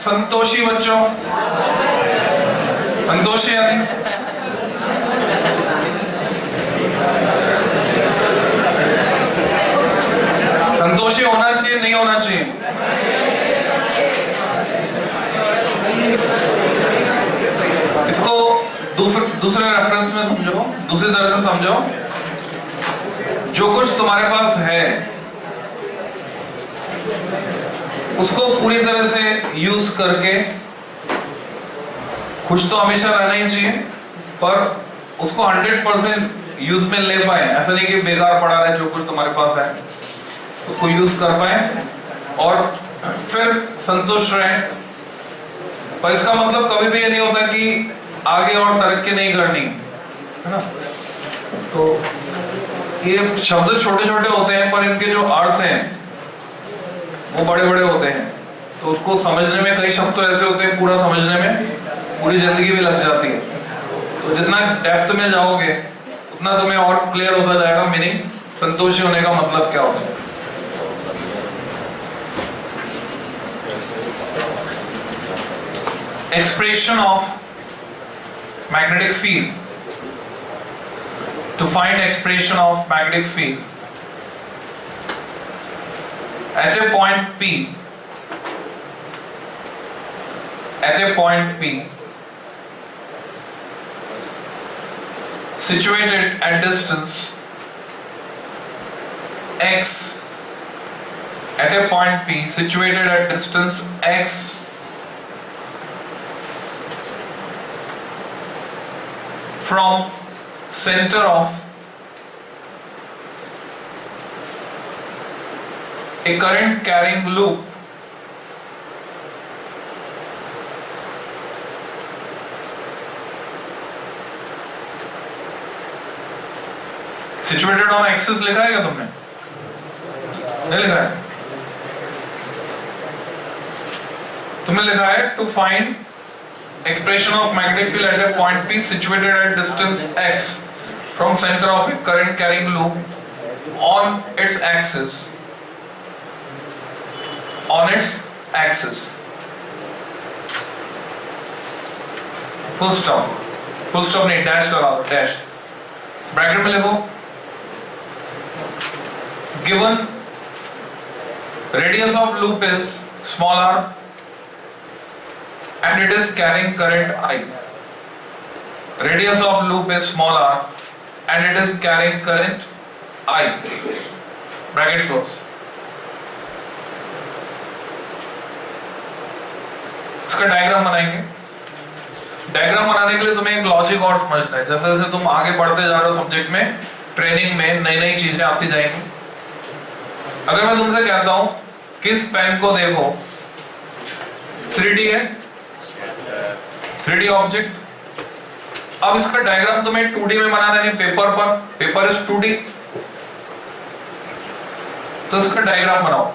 संतोषी बच्चों, संतोषी यानी संतोषी होना चाहिए नहीं होना चाहिए? इसको दूसरे रेफरेंस में समझो, दूसरी तरह से समझो। जो कुछ तुम्हारे पास है उसको पूरी तरह से यूज करके, खुश तो हमेशा रहना ही चाहिए, पर उसको 100% यूज में ले पाए। ऐसा नहीं कि बेकार पड़ा रहे, जो कुछ तुम्हारे पास है उसको यूज कर पाए और फिर संतुष्ट रहे। पर इसका मतलब कभी भी ये नहीं होता कि आगे और तरक्की नहीं करनी, है ना। तो ये शब्द छोटे छोटे होते हैं पर इनके जो अर्थ हैं वो बड़े बड़े होते हैं। तो उसको समझने में कई शब्द तो ऐसे होते हैं पूरा समझने में पूरी जिंदगी भी लग जाती है। तो जितना डेप्थ में जाओगे उतना तुम्हें और क्लियर होता जाएगा मीनिंग, संतोषी होने का मतलब क्या होता है। Expression of magnetic field. To find expression of magnetic field at a point P, situated at distance x, at a point P situated at distance x from center of a current carrying loop situated on axis लिखा है क्या तुमने? नहीं लिखा है? तुमने लिखा है to find expression of magnetic field at a point P situated at distance x from center of a current carrying loop on its axis. Full stop नहीं, dash लगा दो, dash ब्रैकेट में लिखो। Given radius of loop is small r and it is carrying current I. Radius of loop is small r and it is carrying current I. Bracket close. इसका diagram बनाएंगे। Diagram बनाने के लिए तुम्हें एक logic और समझना है। जैसे जैसे तुम आगे बढ़ते जा रहे हो सब्जेक्ट में, ट्रेनिंग में नई नई चीजें आती जाएंगी। अगर मैं तुमसे कहता हूं कि इस पेन को देखो, 3D है, 3D ऑब्जेक्ट। अब इसका डायग्राम तुम्हें 2D में बनाना है पेपर पर, पेपर इज 2D, तो इसका डायग्राम बनाओ।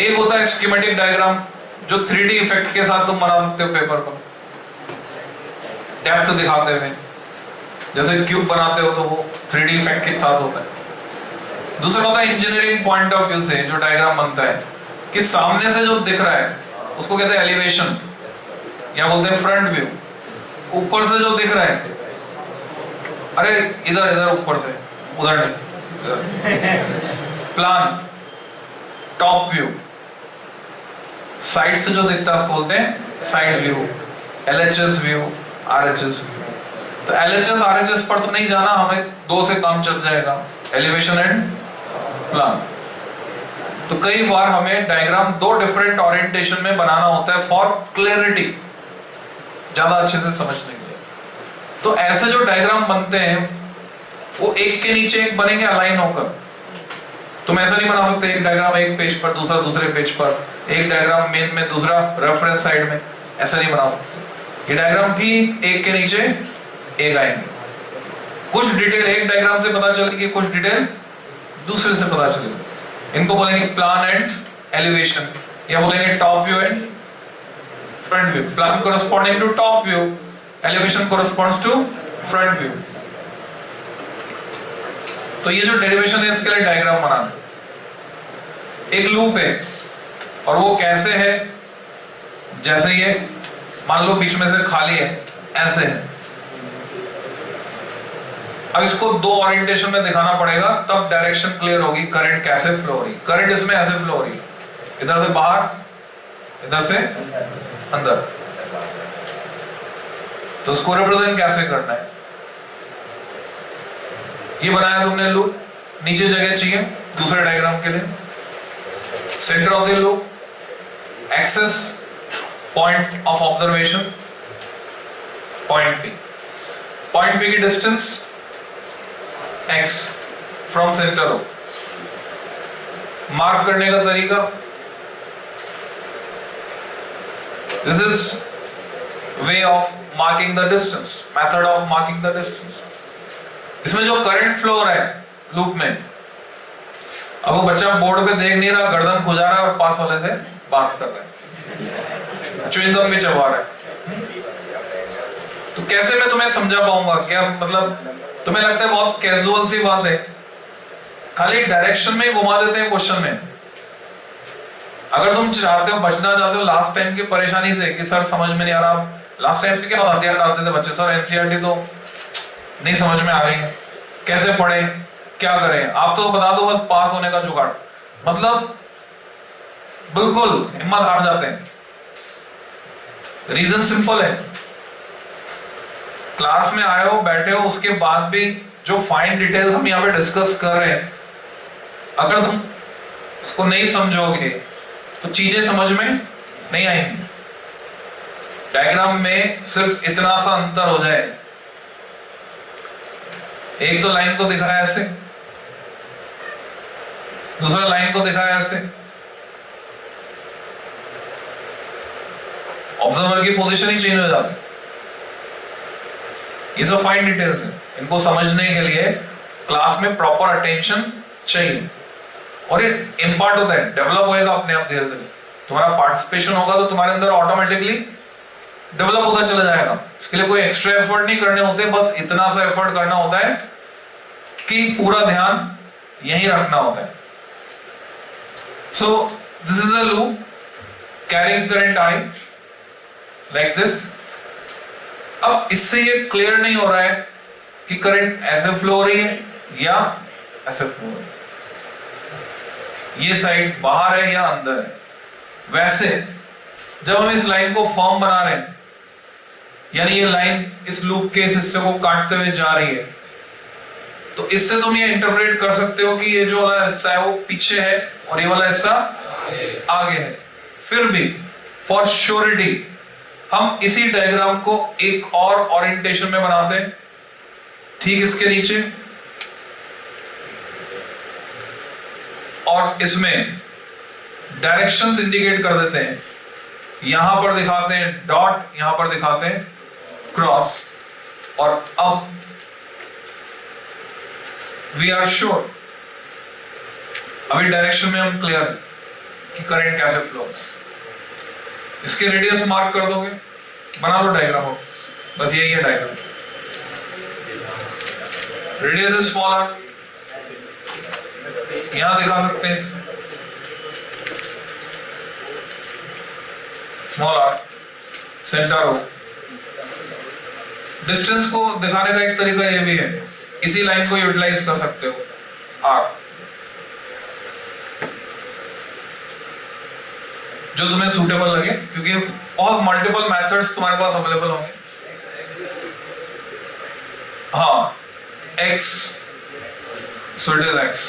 एक होता है स्कीमेटिक डायग्राम जो 3D इफेक्ट के साथ तुम बना सकते हो पेपर पर, डेप्थ दिखाते हुए, जैसे क्यूब बनाते हो तो वो 3D इफेक्ट के साथ होता है। दूसरा होता है इंजीनियरिंग पॉइंट ऑफ व्यू से जो डायग्राम बनता है कि सामने से जो दिख रहा है उसको कहते हैं एलिवेशन या बोलते हैं फ्रंट व्यू। ऊपर से जो दिख रहा है, अरे इधर इधर ऊपर से, उधर नहीं, प्लान, टॉप व्यू। साइड से जो दिखता है उसको बोलते हैं side view, LHS view, RHS view. तो LHS RHS पर तो नहीं जाना, हमें दो से काम चल जाएगा, एलिवेशन एंड प्लान। तो कई बार हमें डायग्राम दो डिफरेंट ओरिएंटेशन में बनाना होता है फॉर क्लैरिटी, ज्यादा अच्छे से समझने के लिए। तो ऐसे जो डायग्राम बनते हैं वो एक के नीचे एक बनेंगे अलाइन होकर। तुम ऐसा नहीं बना सकते एक डायग्राम एक पेज पर, दूसरा दूसरे पेज पर, एक डायग्राम मेन में, दूसरा रेफरेंस साइड में, ऐसा नहीं बना सकते। ये डायग्राम ठीक एक के नीचे एक आएंगे। कुछ डिटेल एक डायग्राम से पता चलेगी, कुछ डिटेल दूसरे से पता चलेगी। इनको बोलेंगे प्लान एंड एलिवेशन, या बोलेंगे top view and front view. Plan corresponding to top view, elevation corresponds to front view. तो ये जो डेरिवेशन है इसके लिए डायग्राम बनाना। एक लूप है और वो कैसे है जैसे ये मान लो बीच में से खाली है, ऐसे है। अब इसको दो ओरिएंटेशन में दिखाना पड़ेगा, तब डायरेक्शन क्लियर होगी करंट कैसे फ्लो हो रही। करंट इसमें ऐसे फ्लो हो रही, इधर से बाहर, इधर से अंदर। तो उसको रिप्रेजेंट कैसे करना है? ये बनाया तुमने लूप, नीचे जगह चाहिए दूसरे डायग्राम के लिए। Centre of the loop, axis point of observation point p. Point p की डिस्टेंस x फ्रॉम सेंटर हो। मार्क करने का तरीका, this is way of marking the distance, method of marking the distance. इसमें जो करंट फ्लो हो रहा है लूप में, अब वो बच्चा बोर्ड पे देख नहीं रहा, गर्दन खुजा रहा है और पास वाले से बात कर रहा है, च्युइंगम भी चबा रहा है। तो कैसे मैं तुम्हें समझा पाऊंगा? क्या मतलब तुम्हें लगता है बहुत कैजुअल सी बात है, खाली डायरेक्शन में घुमा देते हैं क्वेश्चन में। अगर तुम चाहते हो, बचना चाहते हो लास्ट टाइम की परेशानी से कि सर समझ में नहीं आ रहा, लास्ट टाइम पे क्या हथियार डालते थे बच्चे, सर एनसीईआरटी तो नहीं समझ में आ रही है, कैसे पढ़े, क्या करें? आप तो बता दो बस पास होने का जुगाड़। मतलब बिल्कुल हिम्मत हार जाते हैं। रीजन सिंपल है, क्लास में आए हो, बैठे हो, उसके बाद भी जो फाइन डिटेल्स हम यहाँ पे डिस्कस कर रहे हैं, अगर तुम उसको नहीं समझोगे तो चीजें समझ में नहीं आएंगी। डायग्राम में सिर्फ इतना सा अंतर हो जाए, एक तो लाइन को दिखाया ऐसे, दूसरा लाइन को दिखाया ऐसे। ऑब्जर्वर की पोजीशन ही चेंज हो जाती। ये सब फाइन डिटेल्स है, इनको समझने के लिए क्लास में प्रॉपर अटेंशन चाहिए, और ये इम्पार्ट होता है, डेवलप होएगा अपने आप धीरे धीरे। तुम्हारा पार्टिसिपेशन होगा तो तुम्हारे अंदर ऑटोमेटिकली डेवलप होता चला जाएगा। इसके लिए कोई एक्स्ट्रा एफर्ट नहीं करने होते, बस इतना सा एफर्ट करना होता है कि पूरा ध्यान यहीं रखना होता है। So this is a loop carrying current I like this. अब इससे ये क्लियर नहीं हो रहा है कि करंट ऐसे फ्लो हो रही है या ऐसे फ्लो हो रही है, ये साइड बाहर है या अंदर है। वैसे जब हम इस लाइन को फॉर्म बना रहे हैं, यानी ये लाइन इस लूप के इस हिस्से को काटते हुए जा रही है, तो इससे तुम ये इंटरप्रेट कर सकते हो कि ये जो वाला हिस्सा है वो पीछे है और ये वाला हिस्सा आगे है। फिर भी फॉर श्योरिटी हम इसी डायग्राम को एक और ओरिएंटेशन में बनाते हैं, ठीक इसके नीचे, और इसमें डायरेक्शंस इंडिकेट कर देते हैं। यहां पर दिखाते हैं डॉट, यहां पर दिखाते हैं क्रॉस, और अब वी आर श्योर, अभी डायरेक्शन में हम क्लियर कि करंट कैसे फ्लो होता है। इसके रेडियस मार्क कर दोगे, बना लो डायग्राम हो, बस यही है डायग्राम। रेडियस इज स्मॉलर, यहां दिखा सकते हैं स्मॉलर, सेंटर हो। डिस्टेंस को दिखाने का एक तरीका ये भी है, इसी लाइन को यूटिलाइज कर सकते हो, आर, जो तुम्हें सूटेबल लगे, क्योंकि बहुत मल्टीपल मेथड्स तुम्हारे पास अवेलेबल होंगे। हाँ, x, so it is x.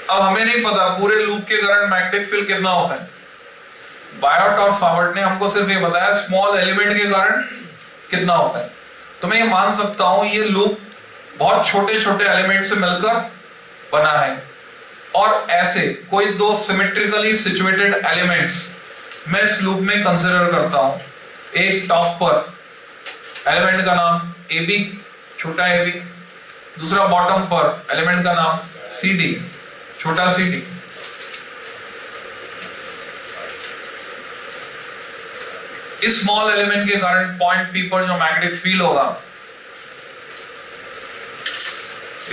अब हमें नहीं पता पूरे लूप के कारण मैग्नेटिक फील्ड कितना होता है। बायोट और सावर्ट ने हमको सिर्फ ये बताया स्मॉल एलिमेंट के कारण कितना होता है। तो मैं ये मान सकता हूं ये लूप बहुत छोटे छोटे एलिमेंट से मिलकर बना है, और ऐसे कोई दो सिमेट्रिकली सिचुएटेड एलिमेंट्स मैं इस लूप में कंसीडर करता हूं। एक टॉप पर एलिमेंट का नाम ए बी, छोटा ए बी, दूसरा बॉटम पर एलिमेंट का नाम सी डी, छोटा सी डी। इस स्मॉल एलिमेंट के कारण पॉइंट पी पर जो मैग्नेटिक फील्ड होगा,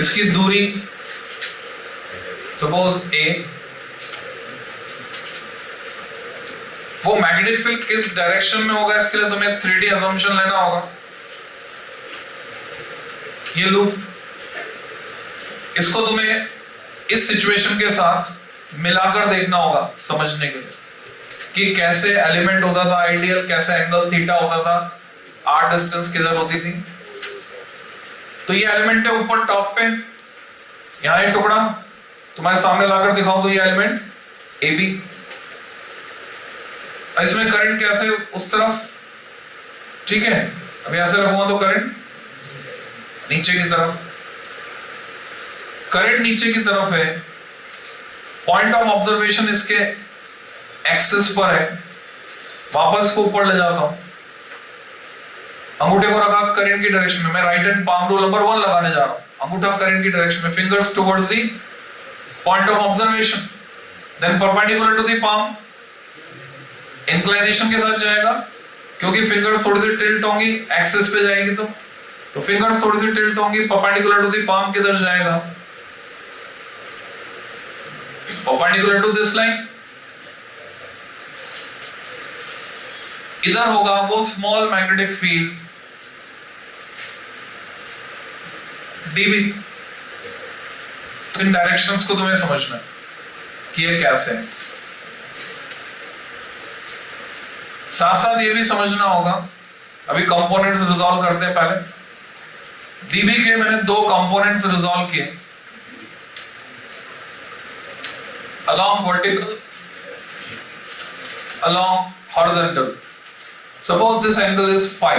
इसकी दूरी सपोज ए वो मैग्नेटिक फील्ड किस डायरेक्शन में होगा इसके लिए तुम्हें 3D assumption लेना होगा। ये लूप, इसको तुम्हें इस सिचुएशन के साथ मिलाकर देखना होगा समझने के लिए कि कैसे एलिमेंट होता था आइडियल, कैसे एंगल थीटा होता था, आर डिस्टेंस किधर होती थी। तो ये एलिमेंट है ऊपर टॉप पे, यहां एक टुकड़ा तुम्हारे सामने लाकर दिखाऊं तो ये एलिमेंट ए बी, इसमें करंट कैसे उस तरफ, ठीक है। अब ऐसे रखूंगा तो करंट नीचे की तरफ, करंट नीचे की तरफ है, पॉइंट ऑफ ऑब्जर्वेशन इसके एक्सिस पर है, वापस को ऊपर ले जाता हूं, अंगूठे को रखा करंट की डायरेक्शन में, मैं right hand palm rule number 1 लगाने जा रहा हूं, अंगूठा करंट की डायरेक्शन में, fingers towards the point of observation, then perpendicular to the palm, inclination के साथ जाएगा क्योंकि फिंगर्स थोड़ी सी टिल्ट होंगी, एक्सिस पे जाएगी तो फिंगर्स थोड़ी सी टिल्ट होंगी, परपेंडिकुलर टू द पाम किधर जाएगा, परपेंडिकुलर टू दिस लाइन, इधर होगा वो स्मॉल मैग्नेटिक फील्ड डीबी। तो इन डायरेक्शंस को तुम्हें समझना है कि ये कैसे है। साथ साथ ये भी समझना होगा, अभी कंपोनेंट्स रिजॉल्व करते हैं। पहले डीबी के मैंने 2 कंपोनेंट्स रिजॉल्व किए, along vertical, along horizontal. Suppose this angle is phi.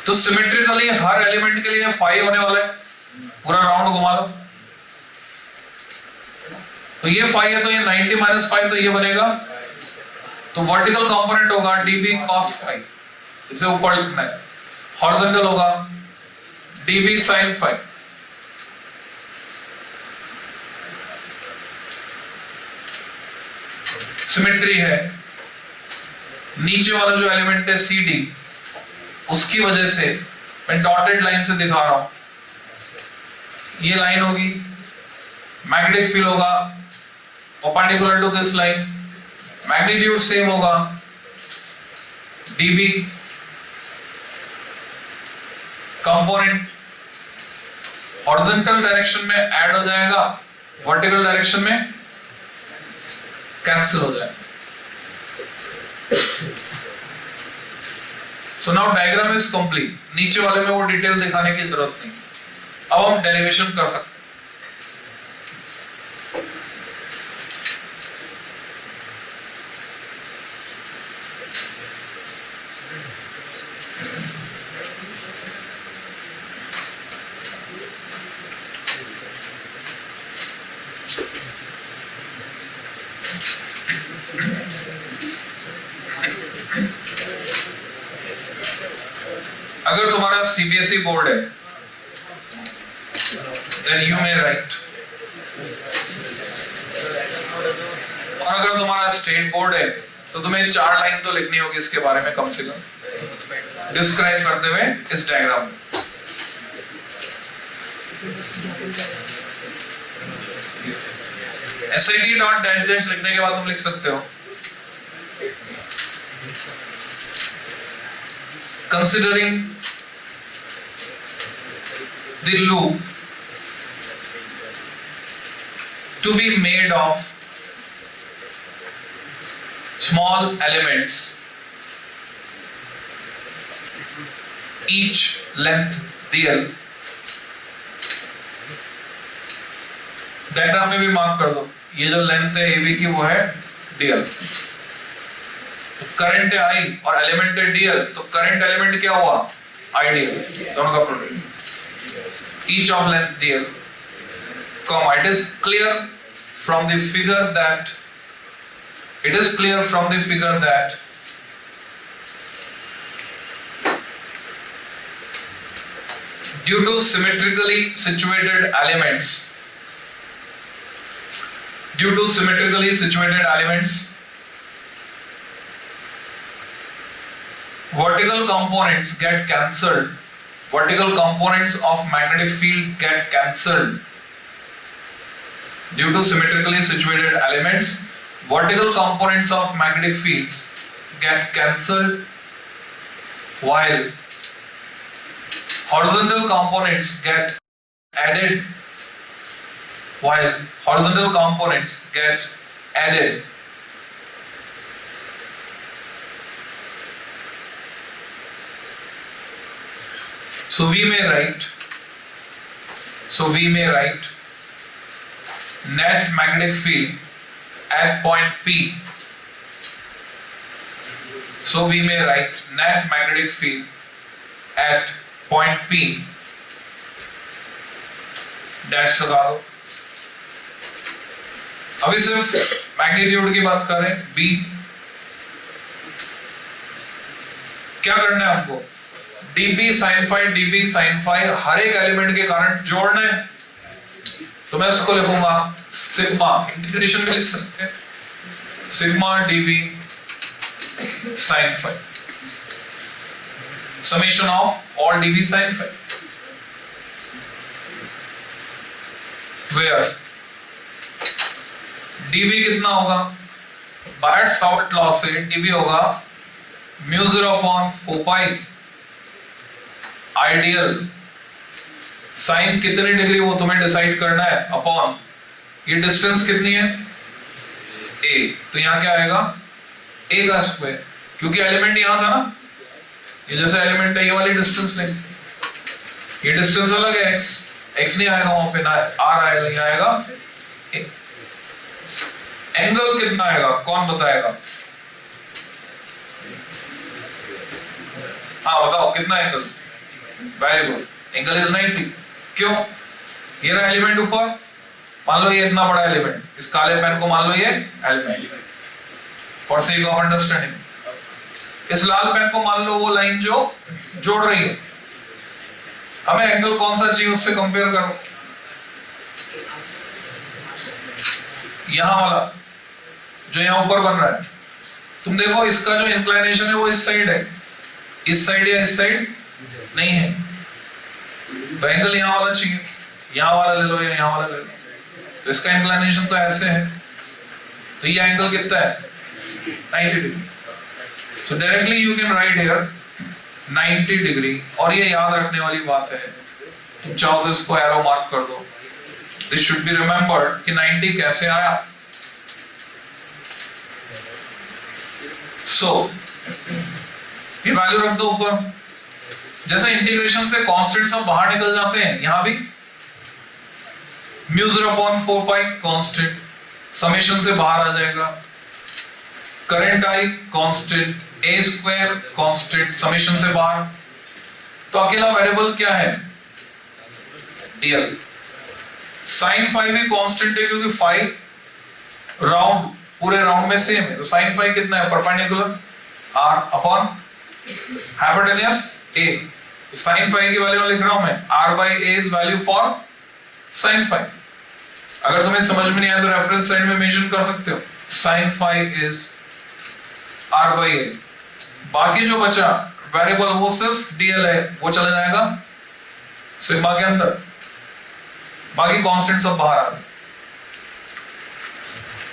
तो सिमेट्रिकली हर एलिमेंट के लिए phi होने वाला है, पूरा राउंड घुमा लो तो ये phi है, तो ये 90 माइनस phi, तो ये बनेगा, तो वर्टिकल कंपोनेंट होगा dB cos phi, इसे ऊपर लिखना है, हॉरिजॉन्टल होगा dB sin phi। सिमेट्री है, नीचे वाला जो एलिमेंट है CD, उसकी वजह से मैं डॉटेड लाइन से दिखा रहा हूं, ये लाइन होगी, मैग्नेटिक फील्ड होगा perpendicular to this line, magnitude same होगा dB, कंपोनेंट हॉरिजॉन्टल डायरेक्शन में ऐड हो जाएगा, वर्टिकल डायरेक्शन में कैंसिल हो जाएगा। So now diagram is complete, नीचे वाले में वो डिटेल दिखाने की जरूरत नहीं, अब हम डेरिवेशन कर सकते हैं। अगर तुम्हारा सीबीएसई बोर्ड है then you may write, और अगर तुम्हारा स्टेट बोर्ड है तो तुम्हें 4 लाइन तो लिखनी होगी इसके बारे में कम से कम, डिस्क्राइब करते हुए इस डायग्राम में। SID डॉट डैश डैश लिखने के बाद तुम लिख सकते हो considering the loop to be made of small elements, each length dl, diagram में भी मार्क कर दो, ये जो लेंथ है AB की वो है dl, तो करंट है I और एलिमेंट है dl, तो करंट एलिमेंट क्या हुआ आइडियल, दोनों का product, each of length dl, comma, it is clear from the figure that due to symmetrically situated elements, vertical components get cancelled, vertical components of magnetic field get cancelled due to symmetrically situated elements, vertical components of magnetic fields get cancelled while horizontal components get added. So we may write net magnetic field at point P. So we may write net magnetic field at point P dash लगा दो. अभी सिर्फ magnitude की बात करें, B क्या करना है हमको? dB sin phi हर एक एलिमेंट के कारण जोड़ना है. तो मैं इसको लिखूंगा सिग्मा, इंटीग्रेशन में लिख सकते हैं sigma dB sin phi, summation of all dB sin phi, where dB कितना होगा? बायट-सावर्ट लॉ से dB होगा म्यू 0/4 पाई आइडियल साइन कितने डिग्री वो तुम्हें डिसाइड करना है अपॉन ये डिस्टेंस कितनी है a. तो यहाँ क्या आएगा a का स्क्वायर, क्योंकि एलिमेंट यहां था ना, ये जैसे एलिमेंट है ये वाली डिस्टेंस नहीं, ये डिस्टेंस अलग है x नहीं आएगा वहां पे, ना r आएगा, यहाँ आएगा a. एंगल कितना आएगा कौन बताएगा? हाँ बताओ कितना angle? Very good, angle is 90. क्यों? ये रहा एलिमेंट ऊपर, मान लो ये इतना बड़ा एलिमेंट, इस काले पेन को मान लो ये element for sake of understanding. इस लाल पेन को मान लो वो लाइन जो जोड़ रही है. हमें एंगल कौन सा चाहिए उससे कंपेयर करो. यहां वाला जो यहां ऊपर बन रहा है, तुम देखो इसका जो इंक्लिनेशन है वो इस साइड है, इस साइड या इस साइड नहीं है. तो एंगल यहां वाला चाहिए, यहां वाला ले लो या यहां वाला ले लो. तो इसका इंक्लिनेशन तो ऐसे है, तो ये एंगल कितना है 90 degree. So directly you can write here 90 degree. और ये याद रखने वाली बात है, तुम चाहो तो इसको एरो मार्क कर दो. दिस शुड बी रिमेंबर्ड कि 90 कैसे आया. सो ये वैल्यू रख दो ऊपर. जैसे इंटीग्रेशन से कांस्टेंट सब बाहर निकल जाते हैं, यहां भी म्यू 0/4 पाई कांस्टेंट, समेशन से बाहर आ जाएगा. Current I constant, a square constant, summation से बाहर. तो अकेला वेरिएबल क्या है? dl. sin phi भी कांस्टेंट है क्योंकि phi राउंड, पूरे राउंड में सेम है. तो sin phi कितना है? Perpendicular r upon hypotenuse a. sin phi की वैल्यू लिख रहा हूं मैं, r/a is value for sin phi. अगर तुम्हें समझ में नहीं आया तो रेफरेंस साइड में मेंशन कर सकते हो. sin phi is r/a. बाकी जो बचा वेरिएबल वो सिर्फ dl है, वो चला जाएगा सिग्मा के अंदर. बाकी कांस्टेंट सब बाहर आ गए.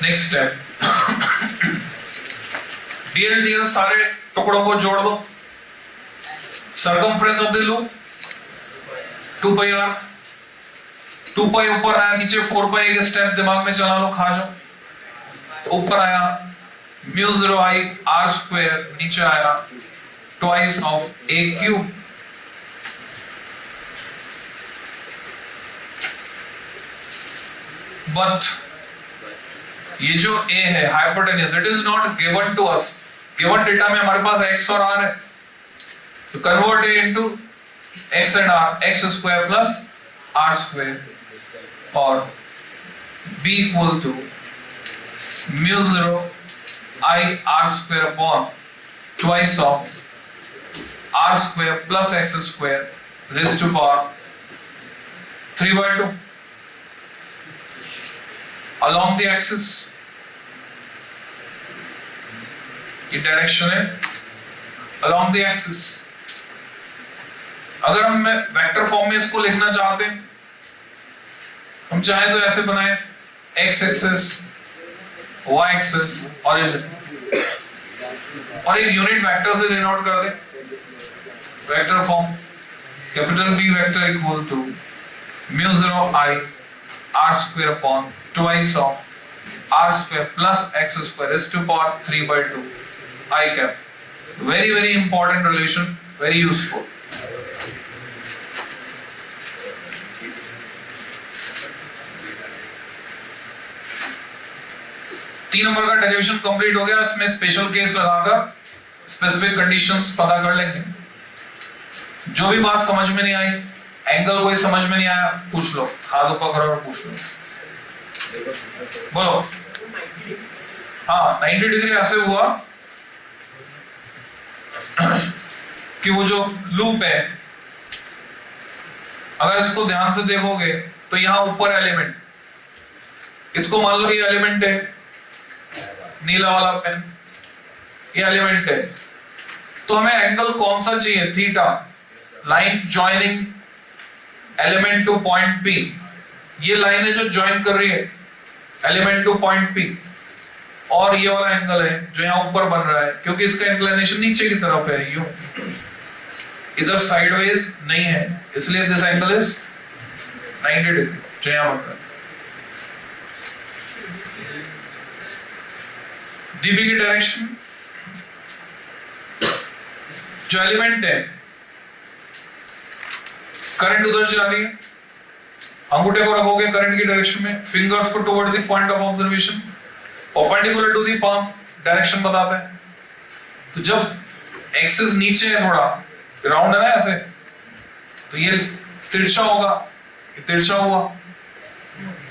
नेक्स्ट स्टेप, dl सारे टुकड़ों को जोड़ दो. Circumference of the loop 2 pi r. 2 पाई ऊपर आया, नीचे 4 पाई के स्टेप दिमाग में चला लो, खा जाओ. तो ऊपर आया म्यू 0 i r स्क्वायर, नीचे आया twice of a cube. But ये जो a है hypotenuse, it is not given to us. Given data में हमारे पास x और r है, तो convert it into x and r, x square plus r square, और b equal to mu 0 i r square upon twice of r square plus x square raise to power 3/2 along the axis. ये direction है along the axis. अगर हम vector form में इसको लिखना चाहते हैं, हम चाहे तो ऐसे बनाए, x axis y axis origin, और एक यूनिट वेक्टर से डिनोट कर दे, vector form capital B vector equal to mu 0 I r square upon twice of r square plus x square is to power 3/2 I cap. Very very important relation, very useful. तीन number का derivation complete हो गया. इसमें special case लगाकर specific conditions पता कर लेंगे. जो भी बात समझ में नहीं आई, एंगल कोई समझ में नहीं आया, पूछ लो, हाथ ऊपर करो और पूछ लो. बोलो. हाँ, 90 डिग्री ऐसे हुआ कि वो जो लूप है, अगर इसको ध्यान से देखोगे तो यहां ऊपर एलिमेंट, इसको मान लो ये एलिमेंट है, नीला वाला पेन, ये एलिमेंट है, तो हमें एंगल कौन सा चाहिए? Theta. Line joining element two point P, ये लाइन है जो ज्वाइन कर रही है एलिमेंट टू पॉइंट P, और ये वाला एंगल है जो यहाँ ऊपर बन रहा है, क्योंकि इसका इंक्लिनेशन नीचे की तरफ है, यूं, इधर साइडवेज नहीं है, इसलिए दिस एंगल इज 90 डिग्री जो यहाँ बन रहा है. डीबी की डायरेक्शन, जो एलिमेंट है, करंट उधर जा रही है, अंगूठे को रखोगे करंट की डायरेक्शन में, फिंगर्स को towards the point of observation, perpendicular to the palm, direction बताता है. तो जब एक्सिस नीचे है, थोड़ा राउंड है ना ऐसे, तो ये तिरछा होगा, ये तिरछा हुआ,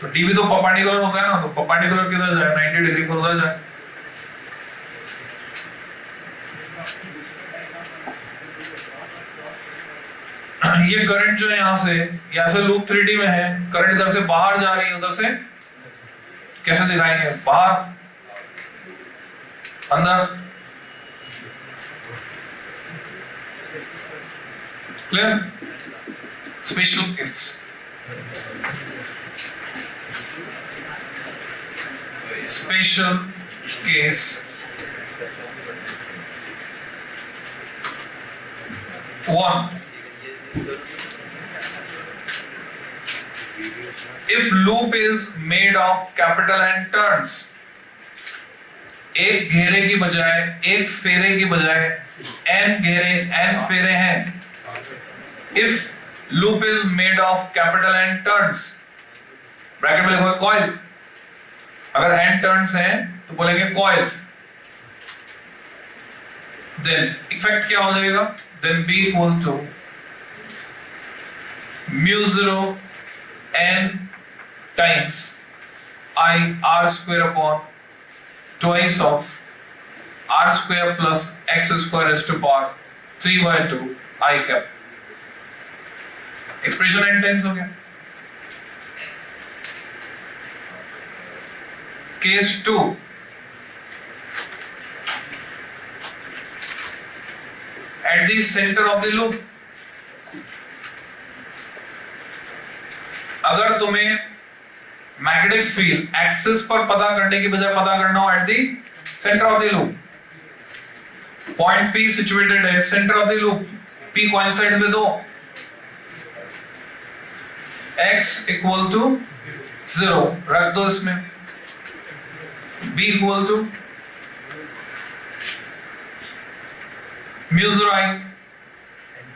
तो डीबी तो परपेंडिकुलर होता है ना, तो परपेंडिकुलर किधर जाए? 90 डिग्री पर उधर जाए. ये करंट जो है यहां से, यहां से लूप 3D में है, करंट इधर से बाहर जा रही है, उधर से कैसे दिखाएंगे? बाहर, अंदर. Clear? Special case. Special case 1. If loop is made of capital N turns, एक घेरे की बजाय, एक फेरे की बजाय n घेरे, n फेरे हैं. If loop is made of capital N turns, bracket में लिखोगे कॉइल. अगर n टर्न्स हैं तो बोलेंगे कॉइल. Then इफेक्ट क्या हो जाएगा? Then B equal to mu 0 n times I r square upon twice of r square plus x square raised to power 3/2 I cap. Expression n times हो गया. Case 2, at the center of the loop, अगर तुम्हें magnetic field axis पर पता करने की बजाय पता करना हो at the centre of the loop, point P situated है centre of the loop, P coincide with O, x equal to 0 रख दो इसमें, B equal to mu 0 I.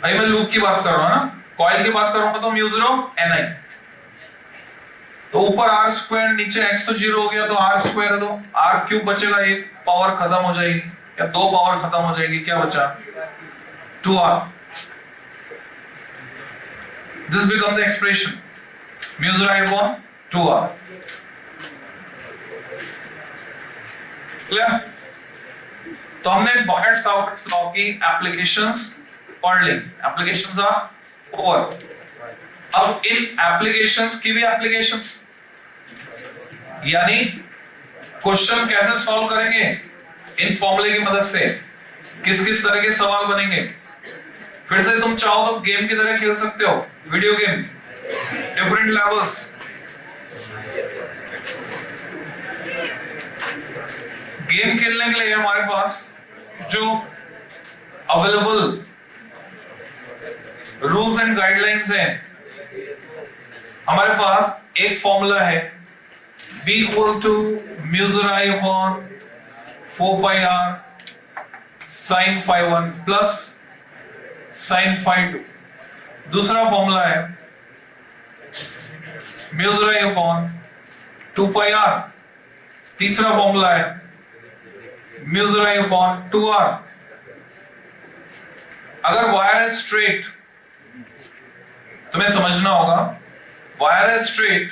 भाई मैं लूप की बात कर रहा हूं ना, कॉइल की बात करूंगा तो म्यू 0 Ni. तो ऊपर r स्क्वायर, नीचे x तो 0 हो गया, तो r स्क्वायर दो, r क्यूब बचेगा, एक पावर खत्म हो जाएगी या दो पावर खत्म हो जाएगी, क्या बचा? 2r. This become the expression mu 0 I upon 2r. Clear? तो हमने बायर्स-सावर्ट्स लॉ की एप्लीकेशंस पढ़ ली. Applications are over. अब इन एप्लीकेशंस की भी एप्लीकेशंस, यानी क्वेश्चन कैसे सॉल्व करेंगे इन फॉर्मूले की मदद से, किस किस तरह के सवाल बनेंगे. फिर से तुम चाहो तो गेम की तरह खेल सकते हो, video game, different levels. Game खेलने के लिए हमारे पास जो अवेलेबल रूल्स एंड गाइडलाइंस हैं, हमारे पास एक फॉर्मूला है b equal to mu zero I upon 4 pi r sin phi 1 plus sin phi 2। दूसरा फॉर्मूला है mu zero I upon 2 pi r। तीसरा फॉर्मूला है म्यूजर आई अपॉन 2r। अगर वायर है स्ट्रेट, तुम्हें समझना होगा, वायर है स्ट्रेट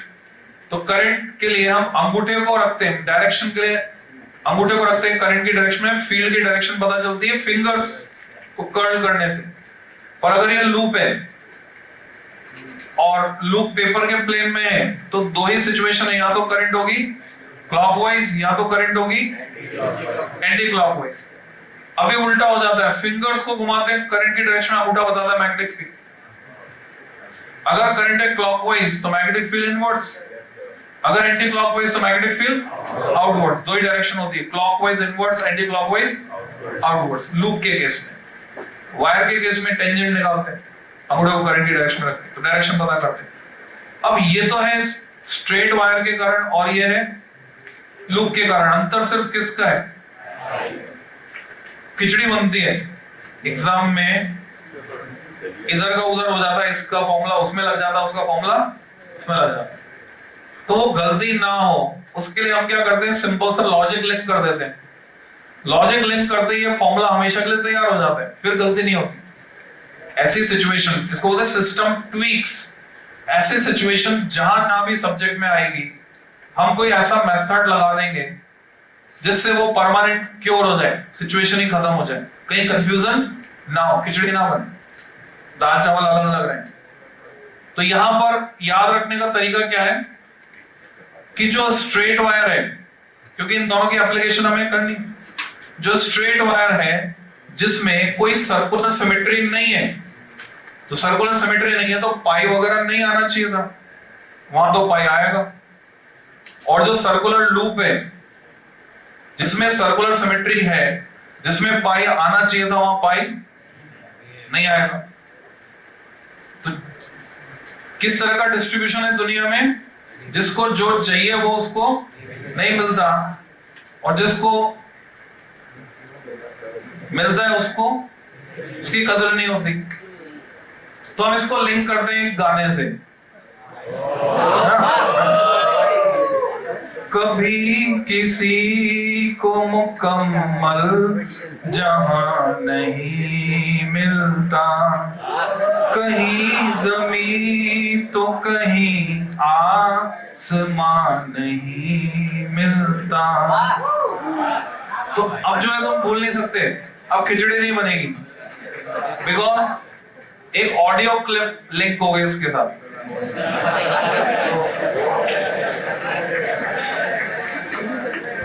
तो करंट के लिए हम अंगूठे को रखते हैं, डायरेक्शन के लिए अंगूठे को रखते हैं करंट की डायरेक्शन में, फील्ड की डायरेक्शन पता चलती है फिंगर्स को कर्ल करने से। पर अगर ये लूप है और लूप पेपर के प्लेन में है तो दो ही सिचुएशन है, या तो करंट होगी क्लॉकवाइज या तो करंट होगी एंटी क्लॉकवाइज। अभी उल्टा हो जाता है, फिंगर्स को घुमाते हैं करंट की डायरेक्शन में, अंगूठा बताता है मैग्नेटिक फील्ड। अगर करंट है क्लॉकवाइज तो मैग्नेटिक फील्ड इनवर्ड्स, अगर एंटी क्लॉकवाइज तो मैग्नेटिक फील्ड आउटवर्ड्स। दो ही डायरेक्शन होती है, clockwise inwards, anti clockwise outwards. Loop के केस में, वायर के केस में टेंजेंट निकालते हैं, अंगूठे को करंट की डायरेक्शन में रखते हैं तो डायरेक्शन पता करते हैं। अब ये तो है स्ट्रेट वायर के कारण और ये है लूप के कारण। अंतर सिर्फ किसका है? खिचड़ी बनती है एग्जाम में, इधर का उधर हो जाता है, इसका फॉर्मूला उसमें लग जाता है, उसका फॉर्मूला उसमें लग जाता है। तो वो गलती ना हो उसके लिए हम क्या करते हैं, सिंपल सा लॉजिक लिंक कर देते हैं। लॉजिक लिंक करते ही फॉर्मूला हमेशा के लिए तैयार हो जाता है, फिर गलती नहीं होती। ऐसी सिचुएशन, इसको बोलते हैं सिस्टम ट्वीक्स। ऐसी सिचुएशन जहां ना भी सब्जेक्ट में आएगी, हम कोई ऐसा मेथड लगा देंगे जिससे वो परमानेंट क्योर हो जाए, सिचुएशन ही खत्म हो जाए, कहीं कंफ्यूजन ना हो, खिचड़ी ना बने, दाल चावल अलग लग रहे हैं। तो यहां पर याद रखने का तरीका क्या है कि जो स्ट्रेट वायर है, क्योंकि इन दोनों की एप्लीकेशन हमें करनी, जो स्ट्रेट वायर है जिसमें कोई सर्कुलर सिमेट्री नहीं है, तो सर्कुलर सिमेट्री नहीं है तो पाई वगैरह नहीं आना चाहिए था, वहां तो पाई आएगा। और जो सर्कुलर लूप है जिसमें सर्कुलर सिमेट्री है, जिसमें पाई आना चाहिए था, वहां पाई नहीं आएगा। तो किस तरह का डिस्ट्रीब्यूशन है दुनिया में, जिसको जो चाहिए वो उसको नहीं मिलता, और जिसको मिलता है उसको उसकी कदर नहीं होती। तो हम इसको लिंक करते हैं गाने से। कभी किसी को मुकम्मल जहां नहीं मिलता, कहीं जमीन तो कहीं आसमान नहीं मिलता। तो अब जो है तुम भूल नहीं सकते, अब खिचड़ी नहीं बनेगी, बिकॉज एक ऑडियो क्लिप लिंक हो गई उसके साथ।